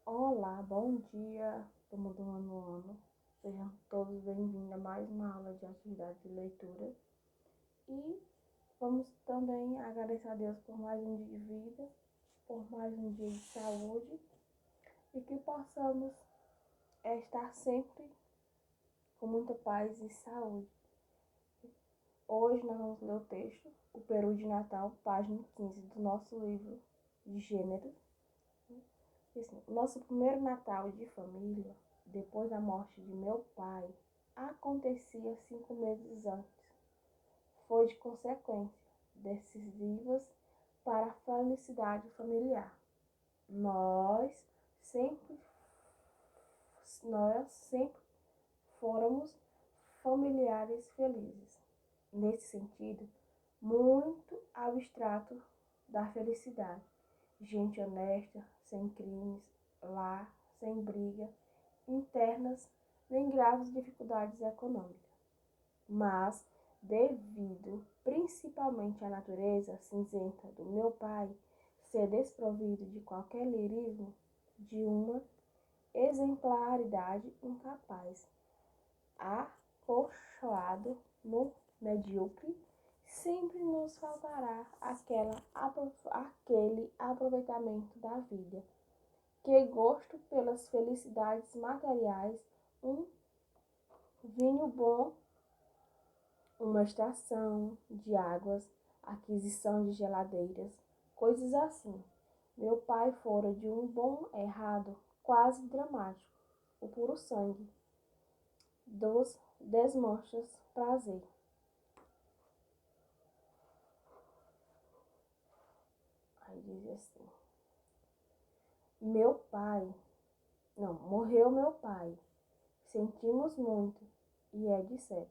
Olá, bom dia, turma do nono ano. Sejam todos bem-vindos a mais uma aula de atividade de leitura. E vamos também agradecer a Deus por mais um dia de vida, por mais um dia de saúde e que possamos estar sempre com muita paz e saúde. Hoje nós vamos ler o texto O Peru de Natal, página 15 do nosso livro de gênero. Nosso primeiro Natal de família, depois da morte de meu pai, acontecia 5 meses antes. Foi de consequências decisivas para a felicidade familiar. Nós sempre, nós sempre fomos familiares felizes. Nesse sentido, muito abstrato da felicidade. Gente honesta, sem crimes, lar, sem briga, internas, nem graves dificuldades econômicas. Mas, devido principalmente à natureza cinzenta do meu pai ser desprovido de qualquer lirismo, de uma exemplaridade incapaz, acolchoado no medíocre, sempre nos faltará aquele aproveitamento da vida, que gosto pelas felicidades materiais, um vinho bom, uma extração de águas, aquisição de geladeiras, coisas assim. Meu pai fora de um bom errado quase dramático, o puro sangue dos desmanchas prazer. Aí diz assim: Meu pai, não, morreu meu pai, sentimos muito, e etc.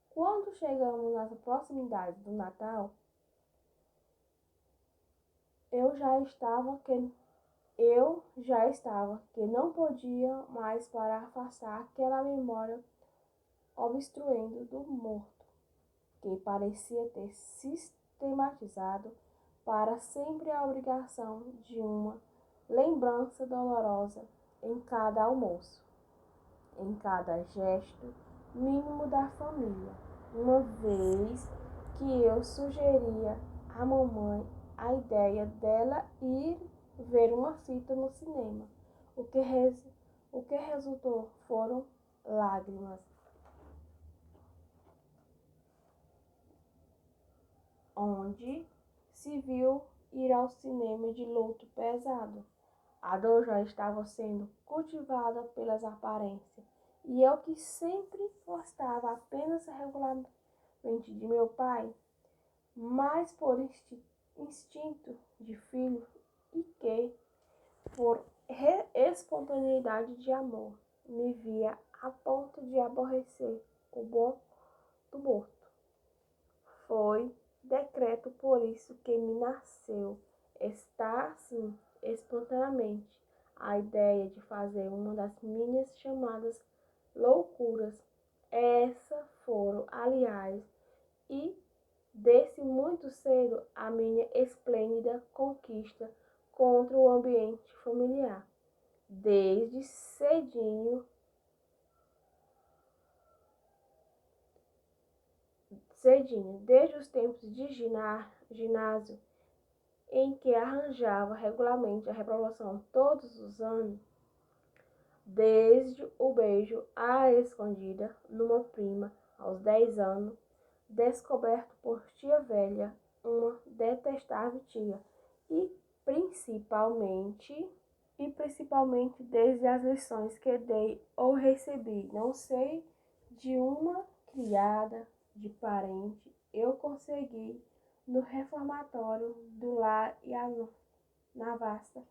Quando chegamos nas proximidades do Natal, eu já estava que não podia mais para afastar aquela memória obstruindo do morto, que parecia ter sistematizado para sempre a obrigação de uma lembrança dolorosa em cada almoço, em cada gesto mínimo da família. Uma vez que eu sugeria à mamãe a ideia dela ir ver uma fita no cinema, o que, o que resultou foram lágrimas, onde se viu ir ao cinema de luto pesado. A dor já estava sendo cultivada pelas aparências, e eu que sempre gostava apenas regularmente de meu pai, mas por instinto de filho e que, por espontaneidade de amor, me via a ponto de aborrecer o bom do morto. Foi decreto por isso que me nasceu, está assim, espontaneamente, a ideia de fazer uma das minhas chamadas loucuras. Essas foram, aliás, e desde muito cedo a minha esplêndida conquista contra o ambiente familiar. Desde cedinho, desde os tempos de ginásio, em que arranjava regularmente a reprovação todos os anos, desde o beijo à escondida numa prima aos 10 anos, descoberto por tia velha, uma detestável tia, e principalmente, desde as lições que dei ou recebi, não sei, de uma criada, de parente, eu consegui no reformatório do lar e na vasta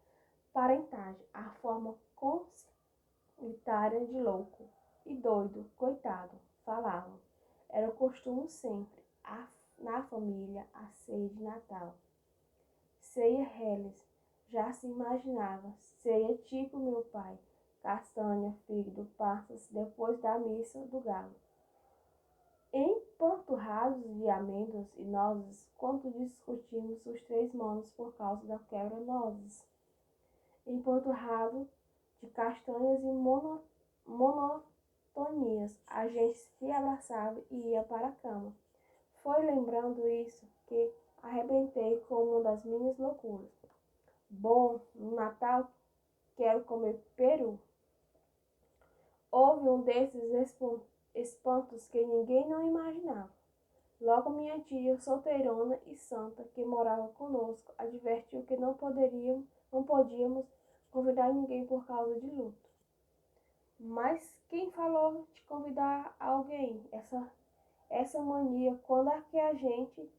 parentagem, a forma comunitária de louco e doido, coitado, falavam. Era o costume sempre, na família, a ceia de Natal. Ceia reles, já se imaginava, ceia tipo meu pai, castanha, fígado, passas, depois da missa do galo. Empanturrados de amêndoas e nozes, quando discutimos os 3 manos por causa da quebra-nozes. empanturrado de castanhas e monotonias. A gente se abraçava e ia para a cama. Foi lembrando isso que arrebentei com uma das minhas loucuras. Bom, no Natal quero comer peru. Houve um desses espantos que ninguém não imaginava. Logo minha tia, solteirona e santa, que morava conosco, advertiu que não podíamos convidar ninguém por causa de luto. Mas quem falou de convidar alguém? Essa mania, quando é que a gente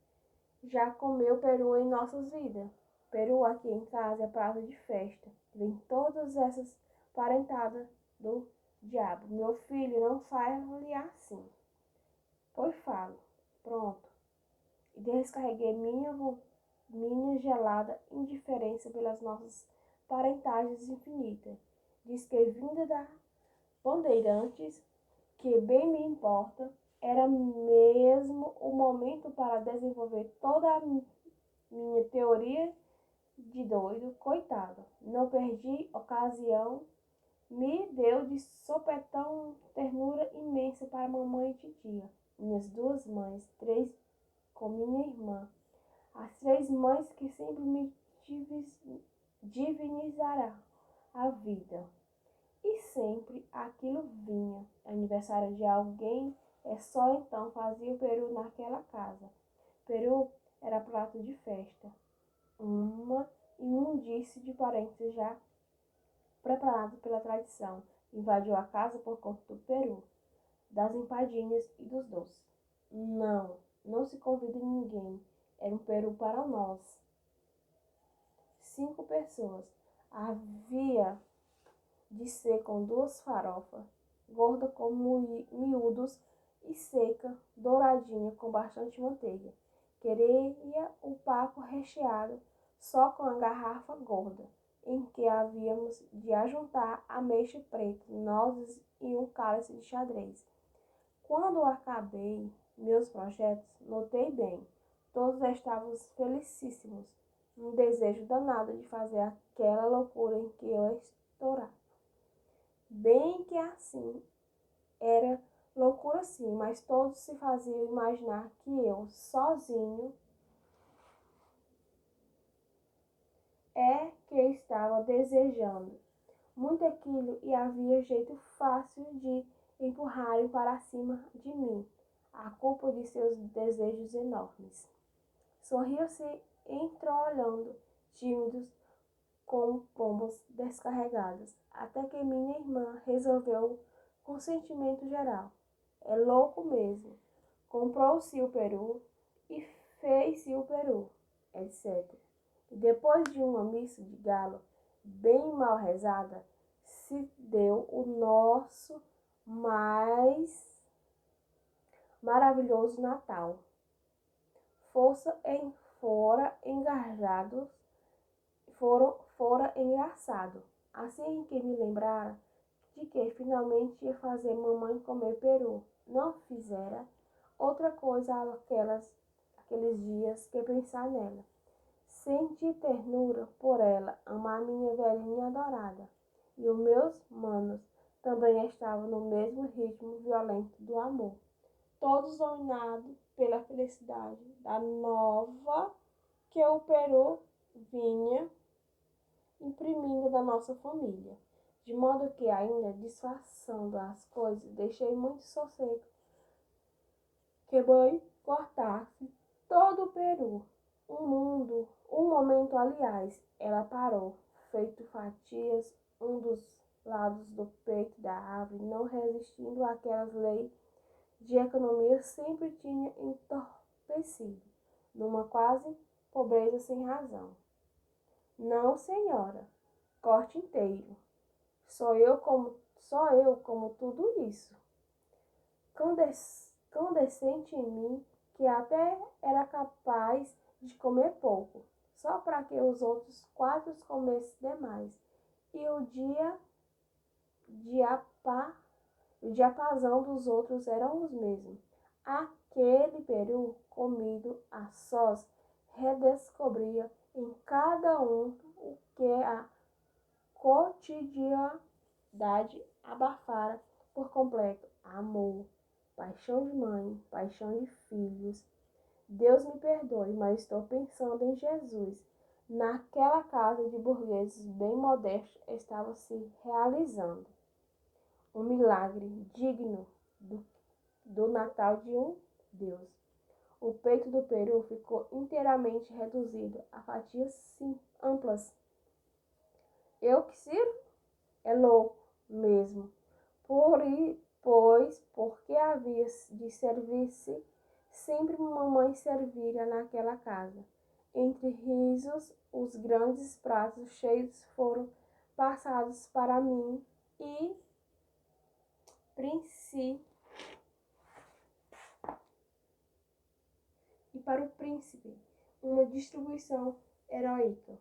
já comeu peru em nossas vidas? Peru aqui em casa é prato de festa. Vem todas essas parentadas do diabo. Meu filho, não fale assim. Pois falo. Pronto. E descarreguei minha gelada indiferença pelas nossas parentagens infinitas. Diz que vinda da Bandeirantes, que bem me importa, era mesmo o momento para desenvolver toda a minha teoria de doido, coitado. Não perdi ocasião, me deu de sopetão ternura imensa para mamãe e titia, minhas duas mães, três com minha irmã, as três mães que sempre me divinizará a vida. E sempre aquilo vinha. Aniversário de alguém, só então fazia o peru naquela casa. Peru era prato de festa. Uma imundície de parentes já preparado pela tradição. Invadiu a casa por conta do peru, das empadinhas e dos doces. Não se convida ninguém. Era um peru para nós. 5 pessoas. Havia de ser com 2 farofas, gorda como miúdos e seca, douradinha com bastante manteiga. Queria o papo recheado só com a garrafa gorda, em que havíamos de ajuntar ameixa preta, nozes e um cálice de xadrez. Quando acabei meus projetos, notei bem, todos estavam felicíssimos, um desejo danado de fazer aquela loucura em que eu estourava. Bem que assim, era loucura sim, mas todos se faziam imaginar que eu, sozinho, que estava desejando muito aquilo e havia jeito fácil de empurrarem para cima de mim a culpa de seus desejos enormes. Sorriam-se entreolhando, tímidos, como pombas descarregadas, até que minha irmã resolveu com sentimento geral. É louco mesmo. Comprou-se o peru e fez-se o peru, etc. E depois de uma missa de galo bem mal rezada, se deu o nosso mais maravilhoso Natal. Fora engajados, fora engraçado. Assim que me lembrara de que finalmente ia fazer mamãe comer peru. Não fizera outra coisa aqueles dias que pensar nela. Senti ternura por ela, amar minha velhinha adorada. E os meus manos também estavam no mesmo ritmo violento do amor, todos dominados pela felicidade da nova que o peru vinha imprimindo da nossa família. De modo que, ainda disfarçando as coisas, deixei muito sossego que mãe cortasse todo o peru. Um momento, aliás, ela parou, feito fatias um dos lados do peito da árvore, não resistindo àquelas leis de economia sempre tinha entorpecido, numa quase pobreza sem razão. Não, senhora, corte inteiro. Só eu como tudo isso. Condescente em mim, que até era capaz de comer pouco, só para que os outros 4 comessem demais. E o diapasão dos outros eram os mesmos. Aquele peru comido a sós redescobria em cada um o que a cotidianidade abafara por completo amor, paixão de mãe, paixão de filhos. Deus me perdoe, mas estou pensando em Jesus. Naquela casa de burgueses bem modestos estava se realizando um milagre digno do Natal de um Deus. O peito do peru ficou inteiramente reduzido a fatias amplas. Eu que sirvo? É louco mesmo. Pois, porque havia de servir-se, sempre mamãe servira naquela casa. Entre risos, os grandes pratos cheios foram passados para mim e para o príncipe, uma distribuição heróica.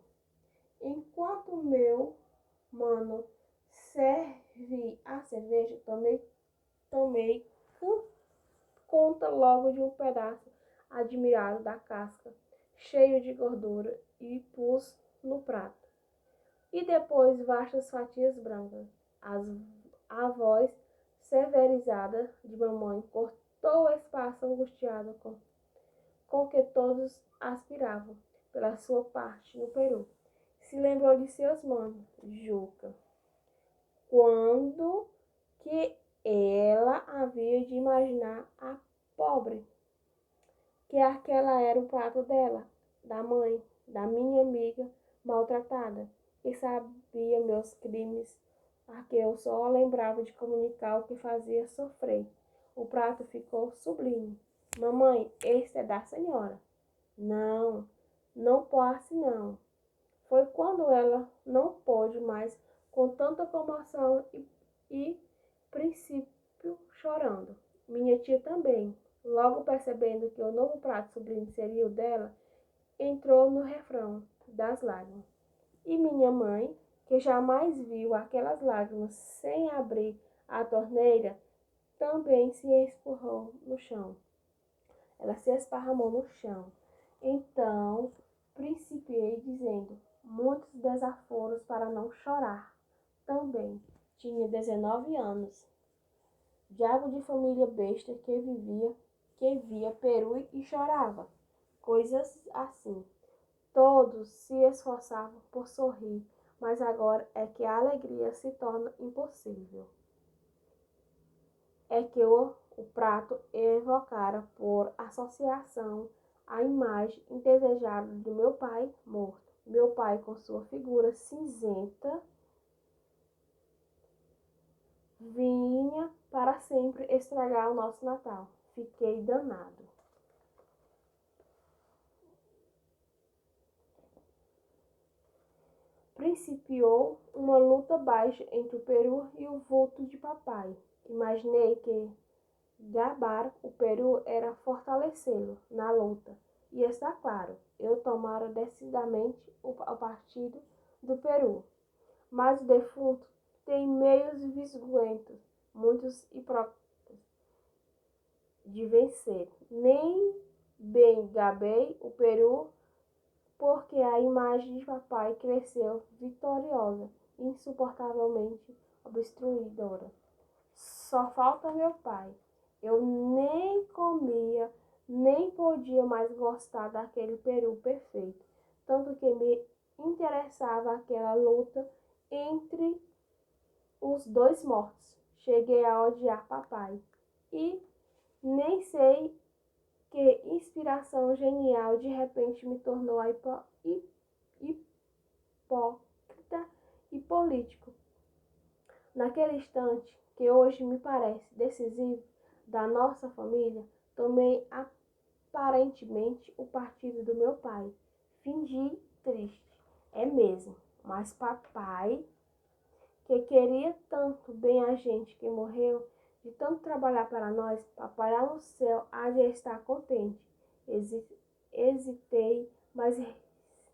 Enquanto meu mano servi a cerveja, tomei conta logo de um pedaço admirado da casca, cheio de gordura, e pus no prato. E depois vastas fatias brancas. A voz severizada de mamãe cortou o espaço angustiado com que todos aspiravam, pela sua parte, no Peru. Se lembrou de seus manos, Juca, quando que ela havia de imaginar a pobre, que aquela era o prato dela, da mãe, da minha amiga maltratada, que sabia meus crimes, a que eu só lembrava de comunicar o que fazia sofrer. O prato ficou sublime. Mamãe, este é da senhora. Não, não posso não. Foi quando ela não pôde mais, com tanta comoção e princípio chorando. Minha tia também, logo percebendo que o novo prato sublime seria o dela, entrou no refrão das lágrimas. E minha mãe, que jamais viu aquelas lágrimas sem abrir a torneira, também se espurrou no chão. Ela se esparramou no chão. Então, principiei dizendo muitos desaforos para não chorar. Também tinha 19 anos. Diabo de família besta que via peru e chorava. Coisas assim. Todos se esforçavam por sorrir, mas agora é que a alegria se torna impossível. É que o prato evocara por associação a imagem indesejada do meu pai morto. Meu pai com sua figura cinzenta vinha para sempre estragar o nosso Natal. Fiquei danado. Principiou uma luta baixa entre o peru e o vulto de papai. Imaginei que gabar o peru era fortalecê-lo na luta. E está claro, eu tomara decididamente o partido do peru. Mas o defunto tem meios visguentos, muitos hipócritas, de vencer. Nem bem gabei o peru, porque a imagem de papai cresceu vitoriosa, insuportavelmente obstruidora. Só falta meu pai. Eu nem comia, nem podia mais gostar daquele peru perfeito, tanto que me interessava aquela luta entre os dois mortos. Cheguei a odiar papai. E nem sei que inspiração genial de repente me tornou hipócrita e político. Naquele instante, que hoje me parece decisivo da nossa família, tomei aparentemente o partido do meu pai. Fingi triste, é mesmo, mas papai, que queria tanto bem a gente que morreu, de tanto trabalhar para nós, papai lá no céu há de estar contente. Hesitei,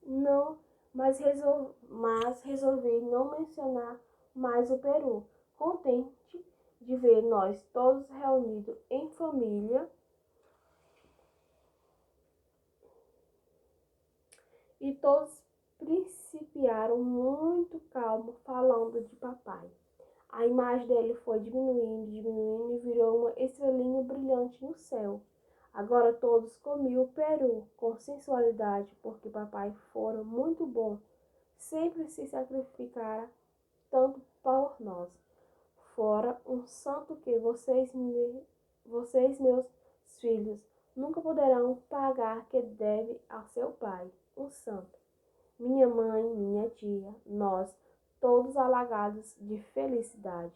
não, mas resolvi não mencionar mais o peru, contente de ver nós todos reunidos em família e todos principiaram muito calmo, falando imagem dele foi diminuindo, diminuindo e virou uma estrelinha brilhante no céu. Agora todos comiam o peru com sensualidade, porque papai fora muito bom, sempre se sacrificara tanto por nós. Fora um santo que vocês, meus filhos, nunca poderão pagar que deve ao seu pai, um santo. Minha mãe, minha tia, nós, todos alagados de felicidade.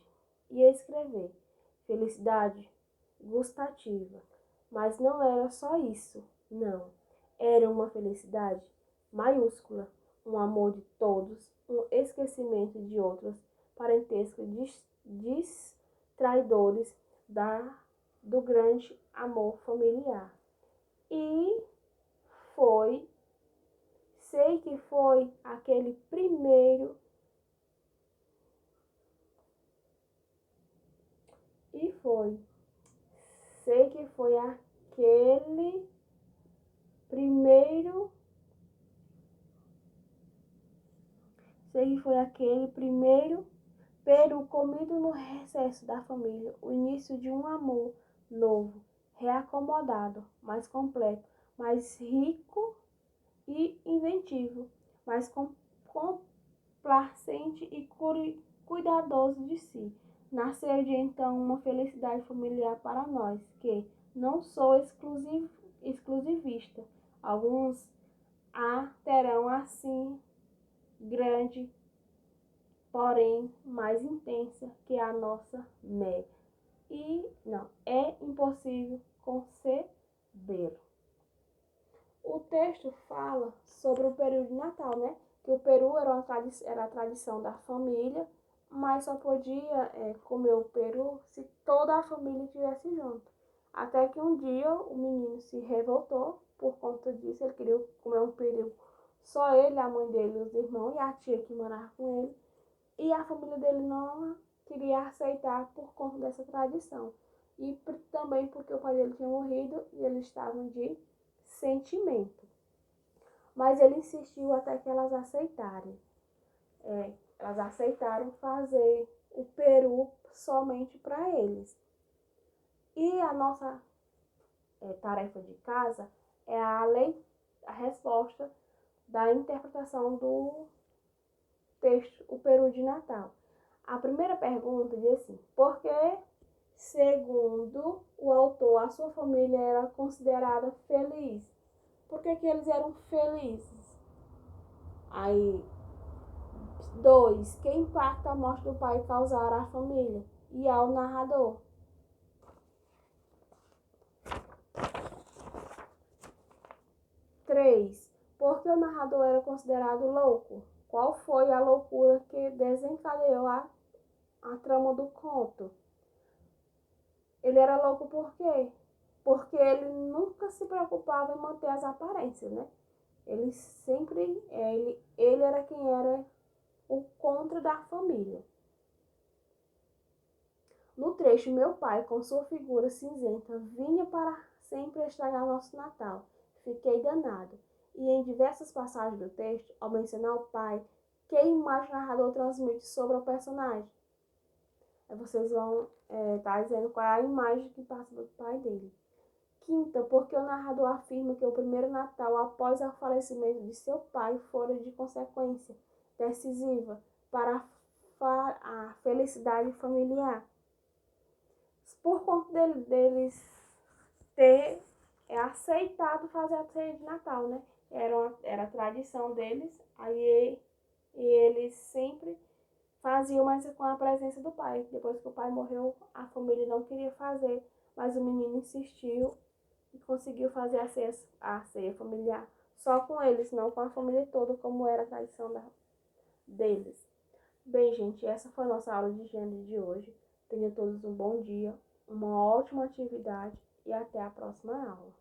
E escrever, felicidade gustativa. Mas não era só isso, não. Era uma felicidade maiúscula, um amor de todos, um esquecimento de outros parentescos distraidores do grande amor familiar. E foi, sei que foi aquele primeiro, sei que foi aquele primeiro, peru comido no recesso da família, o início de um amor novo, reacomodado, mais completo, mais rico e inventivo, mais complacente e cuidadoso de si. Nasceu de então uma felicidade familiar para nós, que não sou exclusivista. Alguns a terão assim grande, porém mais intensa que a nossa média. E não é impossível conceber. O texto fala sobre o período de Natal, né? Que o peru era a tradição da família, mas só podia comer o peru se toda a família estivesse junto. Até que um dia o menino se revoltou por conta disso, ele queria comer um peru. Só ele, a mãe dele, os irmãos e a tia que morava com ele. E a família dele não queria aceitar por conta dessa tradição. E também porque o pai dele tinha morrido e eles estavam de sentimento. Mas ele insistiu até que elas aceitarem. Elas aceitaram fazer o peru somente para eles. E a nossa tarefa de casa é a resposta da interpretação do texto O Peru de Natal. A primeira pergunta diz assim: por que, segundo o autor, a sua família era considerada feliz? Por que eles eram felizes? Aí, 2. Que impacto a morte do pai causara à família e ao narrador? 3. Por que o narrador era considerado louco? Qual foi a loucura que desencadeou a trama do conto? Ele era louco por quê? Porque ele nunca se preocupava em manter as aparências, né? Ele sempre, ele era quem era o contra da família. No trecho, meu pai, com sua figura cinzenta, vinha para sempre estragar nosso Natal. Fiquei danado. E em diversas passagens do texto, ao mencionar o pai, que imagem o narrador transmite sobre o personagem? Vocês vão estar dizendo qual é a imagem que passa do pai dele. 5. Porque o narrador afirma que o primeiro Natal após o falecimento de seu pai fora de consequência decisiva para a felicidade familiar. Por conta deles ter aceitado fazer a ceia de Natal, né? Era a tradição deles, aí e eles sempre faziam, mas com a presença do pai. Depois que o pai morreu, a família não queria fazer, mas o menino insistiu e conseguiu fazer a ceia familiar. Só com eles, não com a família toda, como era a tradição deles. Bem, gente, essa foi a nossa aula de gênero de hoje. Tenham todos um bom dia, uma ótima atividade e até a próxima aula.